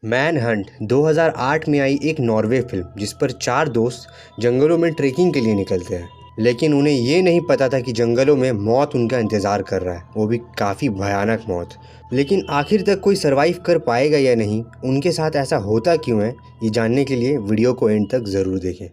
Manhunt 2008 में आई एक Norway film जिस पर चार दोस्त जंगलों में ट्रेकिंग के लिए निकलते हैं। लेकिन उन्हें ये नहीं पता था कि जंगलों में मौत उनका इंतज़ार कर रहा है, वो भी काफ़ी भयानक मौत। लेकिन आखिर तक कोई सरवाइव कर पाएगा या नहीं, उनके साथ ऐसा होता क्यों है, ये जानने के लिए वीडियो को एंड तक ज़रूर देखें।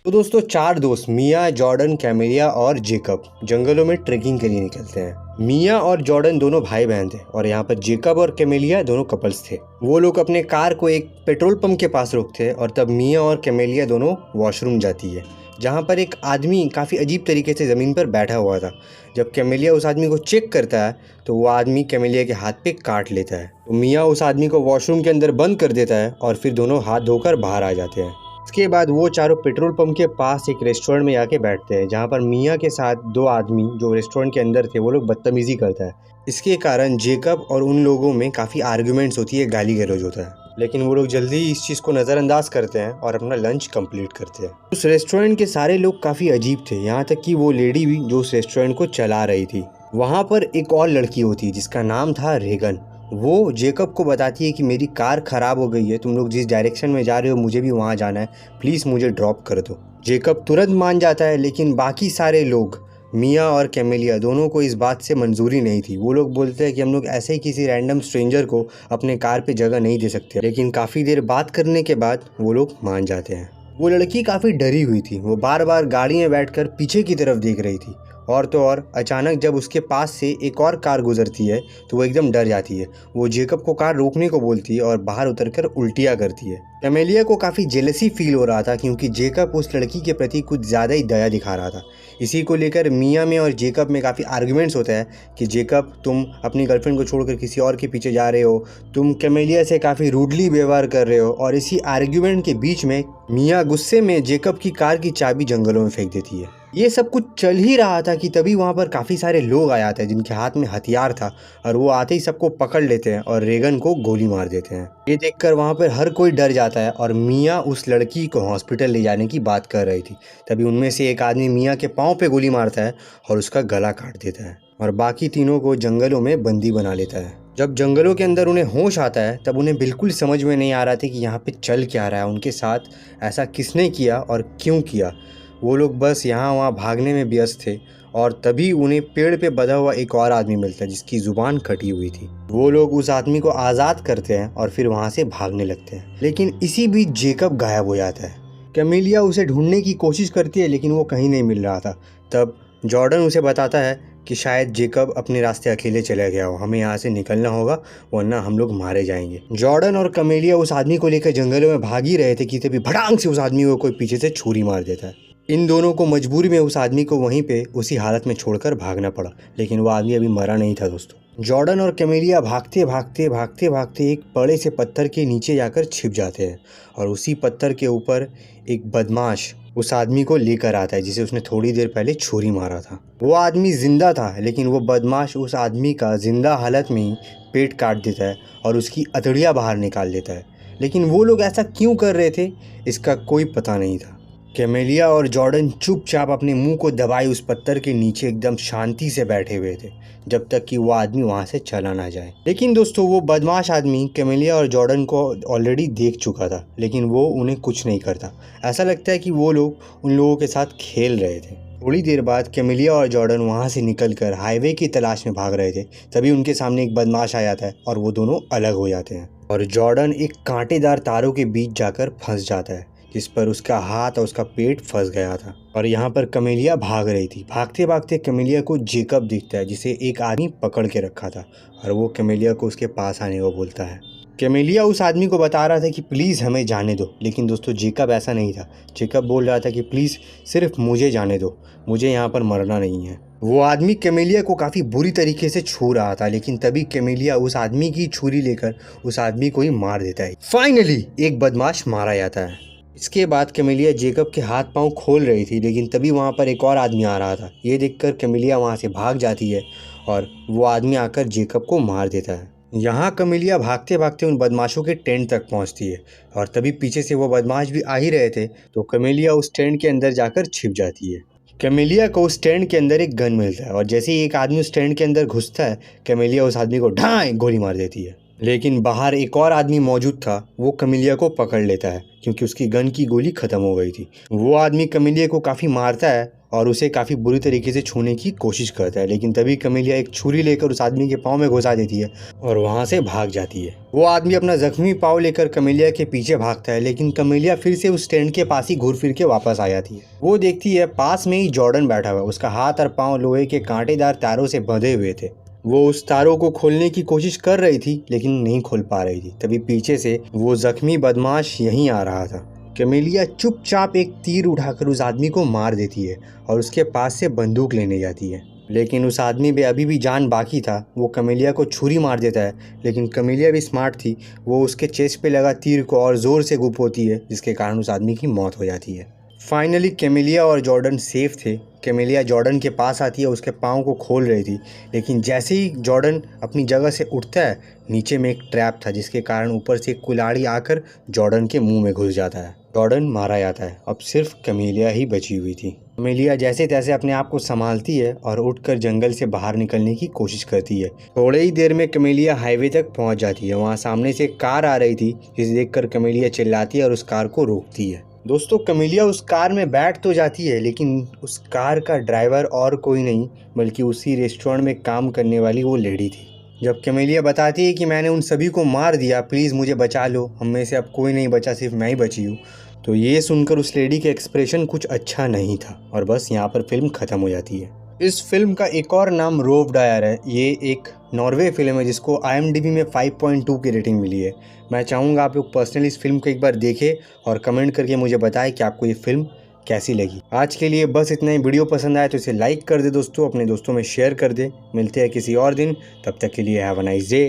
तो दोस्तों, चार दोस्त मिया, जॉर्डन, कैमेलिया और जेकब जंगलों में ट्रेकिंग के लिए निकलते हैं। मिया और जॉर्डन दोनों भाई बहन थे और यहाँ पर जेकब और कैमेलिया दोनों कपल्स थे। वो लोग अपने कार को एक पेट्रोल पंप के पास रोकते हैं और तब मिया और कैमेलिया दोनों वॉशरूम जाती है, जहाँ पर एक आदमी काफ़ी अजीब तरीके से ज़मीन पर बैठा हुआ था। जब कैमेलिया उस आदमी को चेक करता है तो वो आदमी कैमेलिया के हाथ पे काट लेता है। तो मिया उस आदमी को वॉशरूम के अंदर बंद कर देता है और फिर दोनों हाथ धोकर बाहर आ जाते हैं। इसके बाद वो चारों पेट्रोल पंप के पास एक रेस्टोरेंट में जाके बैठते हैं, जहाँ पर मिया के साथ दो आदमी जो रेस्टोरेंट के अंदर थे वो लोग बदतमीजी करता है। इसके कारण जेकब और उन लोगों में काफ़ी आर्ग्यूमेंट्स होती है, गाली गलौज होता है। लेकिन वो लोग जल्दी ही इस चीज़ को नज़रअंदाज करते हैं और अपना लंच कंप्लीट करते हैं। उस रेस्टोरेंट के सारे लोग काफ़ी अजीब थे, यहाँ तक कि वो लेडी भी जो उस रेस्टोरेंट को चला रही थी। वहाँ पर एक और लड़की होती है जिसका नाम था रेगन। वो जेकब को बताती है कि मेरी कार ख़राब हो गई है, तुम लोग जिस डायरेक्शन में जा रहे हो मुझे भी वहाँ जाना है, प्लीज़ मुझे ड्रॉप कर दो। जेकब तुरंत मान जाता है, लेकिन बाकी सारे लोग मिया और कैमेलिया दोनों को इस बात से मंजूरी नहीं थी। वो लोग बोलते हैं कि हम लोग ऐसे ही किसी रैंडम स्ट्रेंजर को अपने कार पे जगह नहीं दे सकते। लेकिन काफ़ी देर बात करने के बाद वो लोग मान जाते हैं। वो लड़की काफ़ी डरी हुई थी, वो बार बार गाड़ी में बैठकर पीछे की तरफ देख रही थी। और तो और अचानक जब उसके पास से एक और कार गुजरती है तो वो एकदम डर जाती है। वो जेकब को कार रोकने को बोलती है और बाहर उतरकर उल्टियाँ करती है। कैमेलिया को काफ़ी जेलसी फील हो रहा था क्योंकि जेकब उस लड़की के प्रति कुछ ज़्यादा ही दया दिखा रहा था। इसी को लेकर मिया में और जेकब में काफ़ी आर्ग्यूमेंट्स होता है कि जेकब, तुम अपनी गर्लफ्रेंड को छोड़कर किसी और के पीछे जा रहे हो, तुम कैमेलिया से काफ़ी रूडली व्यवहार कर रहे हो। और इसी आर्ग्यूमेंट के बीच में मिया गुस्से में जेकब की कार की चाबी जंगलों में फेंक देती है। ये सब कुछ चल ही रहा था कि तभी वहाँ पर काफ़ी सारे लोग आ जाते हैं जिनके हाथ में हथियार था, और वो आते ही सबको पकड़ लेते हैं और रेगन को गोली मार देते हैं। ये देखकर वहाँ पर हर कोई डर जाता है और मिया उस लड़की को हॉस्पिटल ले जाने की बात कर रही थी। तभी उनमें से एक आदमी मिया के पाँव पे गोली मारता है और उसका गला काट देता है और बाकी तीनों को जंगलों में बंदी बना लेता है। जब जंगलों के अंदर उन्हें होश आता है तब उन्हें बिल्कुल समझ में नहीं आ रहा था कि यहाँ पे चल क्या रहा है, उनके साथ ऐसा किसने किया और क्यों किया। वो लोग बस यहाँ वहाँ भागने में व्यस्त थे और तभी उन्हें पेड़ पे बंधा हुआ एक और आदमी मिलता है जिसकी ज़ुबान कटी हुई थी। वो लोग उस आदमी को आज़ाद करते हैं और फिर वहाँ से भागने लगते हैं। लेकिन इसी बीच जेकब गायब हो जाता है। कैमेलिया उसे ढूंढने की कोशिश करती है लेकिन वो कहीं नहीं मिल रहा था। तब जॉर्डन उसे बताता है कि शायद जेकब अपने रास्ते अकेले चला गया हो, हमें यहाँ से निकलना होगा वरना हम लोग मारे जाएंगे। जॉर्डन और कैमेलिया उस आदमी को लेकर जंगलों में भाग ही रहे थे कि तभी भड़ांग से उस आदमी को कोई पीछे से छुरी मार देता है। इन दोनों को मजबूरी में उस आदमी को वहीं पे उसी हालत में छोड़कर भागना पड़ा, लेकिन वो आदमी अभी मरा नहीं था दोस्तों। जॉर्डन और कैमेलिया भागते भागते भागते भागते एक बड़े से पत्थर के नीचे जाकर छिप जाते हैं और उसी पत्थर के ऊपर एक बदमाश उस आदमी को लेकर आता है जिसे उसने थोड़ी देर पहले छुरी मारा था। वो आदमी जिंदा था, लेकिन वो बदमाश उस आदमी का जिंदा हालत में ही पेट काट देता है और उसकी अतड़ियाँ बाहर निकाल देता है। लेकिन वो लोग ऐसा क्यों कर रहे थे इसका कोई पता नहीं था। कैमेलिया और जॉर्डन चुपचाप अपने मुंह को दबाए उस पत्थर के नीचे एकदम शांति से बैठे हुए थे जब तक कि वो आदमी वहां से चला ना जाए। लेकिन दोस्तों, वो बदमाश आदमी कैमेलिया और जॉर्डन को ऑलरेडी देख चुका था, लेकिन वो उन्हें कुछ नहीं करता। ऐसा लगता है कि वो लोग उन लोगों के साथ खेल रहे थे। थोड़ी देर बाद कैमेलिया और जॉर्डन वहाँ से निकलकर हाईवे की तलाश में भाग रहे थे। तभी उनके सामने एक बदमाश आ जाता है और वो दोनों अलग हो जाते हैं और जॉर्डन एक कांटेदार तारों के बीच जाकर फंस जाता है जिस पर उसका हाथ और उसका पेट फंस गया था। और यहाँ पर कैमेलिया भाग रही थी। भागते भागते कैमेलिया को जेकब दिखता है जिसे एक आदमी पकड़ के रखा था और वो कैमेलिया को उसके पास आने को बोलता है। कैमेलिया उस आदमी को बता रहा था कि प्लीज़ हमें जाने दो, लेकिन दोस्तों जेकब ऐसा नहीं था। जेकब बोल रहा था कि प्लीज़ सिर्फ मुझे जाने दो, मुझे यहाँ पर मरना नहीं है। वो आदमी कैमेलिया को काफ़ी बुरी तरीके से छू रहा था, लेकिन तभी कैमेलिया उस आदमी की छुरी लेकर उस आदमी को ही मार देता है। फाइनली एक बदमाश मारा जाता है। इसके बाद कैमेलिया जेकब के हाथ पांव खोल रही थी, लेकिन तभी वहाँ पर एक और आदमी आ रहा था। ये देखकर कैमेलिया वहाँ से भाग जाती है और वो आदमी आकर जेकब को मार देता है। यहाँ कैमेलिया भागते भागते उन बदमाशों के टेंट तक पहुँचती है और तभी पीछे से वो बदमाश भी आ ही रहे थे, तो कैमेलिया उस टेंट के अंदर जाकर छिप जाती है। कैमेलिया को उस टेंट के अंदर एक गन मिलता है और जैसे ही एक आदमी उस टेंट के अंदर घुसता है, कैमेलिया उस आदमी को ढाई गोली मार देती है। लेकिन बाहर एक और आदमी मौजूद था, वो कैमेलिया को पकड़ लेता है क्योंकि उसकी गन की गोली ख़त्म हो गई थी। वो आदमी कैमेलिया को काफ़ी मारता है और उसे काफ़ी बुरी तरीके से छूने की कोशिश करता है, लेकिन तभी कैमेलिया एक छुरी लेकर उस आदमी के पाँव में घुसा देती है और वहाँ से भाग जाती है। वो आदमी अपना जख्मी पाँव लेकर कैमेलिया के पीछे भागता है, लेकिन कैमेलिया फिर से उस टेंट के पास ही घूर फिर के वापस आ जाती है। वो देखती है पास में ही जॉर्डन बैठा हुआ है, उसका हाथ और पाँव लोहे के कांटेदार तारों से बंधे हुए थे। वो उस तारों को खोलने की कोशिश कर रही थी लेकिन नहीं खोल पा रही थी। तभी पीछे से वो जख्मी बदमाश यहीं आ रहा था। कैमेलिया चुपचाप एक तीर उठाकर उस आदमी को मार देती है और उसके पास से बंदूक लेने जाती है, लेकिन उस आदमी में अभी भी जान बाकी था। वो कैमेलिया को छुरी मार देता है, लेकिन कैमेलिया भी स्मार्ट थी, वो उसके चेस्ट पे लगा तीर को और ज़ोर से घुपोती है, जिसके कारण उस आदमी की मौत हो जाती है। फाइनली कैमेलिया और जॉर्डन सेफ थे। कैमेलिया जॉर्डन के पास आती है, उसके पाँव को खोल रही थी, लेकिन जैसे ही जॉर्डन अपनी जगह से उठता है, नीचे में एक ट्रैप था जिसके कारण ऊपर से एक कुल्हाड़ी आकर जॉर्डन के मुंह में घुस जाता है। जॉर्डन मारा जाता है। अब सिर्फ कैमेलिया ही बची हुई थी। कैमेलिया जैसे तैसे अपने आप को संभालती है और उठकर जंगल से बाहर निकलने की कोशिश करती है। थोड़े ही देर में कैमेलिया हाईवे तक पहुंच जाती है। वहां सामने से एक कार आ रही थी, जिसे देखकर कैमेलिया चिल्लाती है और उस कार को रोकती है। दोस्तों, कैमेलिया उस कार में बैठ तो जाती है, लेकिन उस कार का ड्राइवर और कोई नहीं बल्कि उसी रेस्टोरेंट में काम करने वाली वो लेडी थी। जब कैमेलिया बताती है कि मैंने उन सभी को मार दिया, प्लीज़ मुझे बचा लो, हम में से अब कोई नहीं बचा, सिर्फ मैं ही बची हूँ, तो ये सुनकर उस लेडी का एक्सप्रेशन कुछ अच्छा नहीं था और बस यहाँ पर फिल्म ख़त्म हो जाती है। इस फिल्म का एक और नाम रोव डायर है। ये एक नॉर्वे फिल्म है जिसको IMDb में 5.2 की रेटिंग मिली है। मैं चाहूँगा आप लोग पर्सनली इस फिल्म को एक बार देखें और कमेंट करके मुझे बताएं कि आपको ये फिल्म कैसी लगी। आज के लिए बस इतना ही। वीडियो पसंद आए तो इसे लाइक कर दे दोस्तों, अपने दोस्तों में शेयर कर दे। मिलते हैं किसी और दिन, तब तक के लिए हैव अ नाइस डे।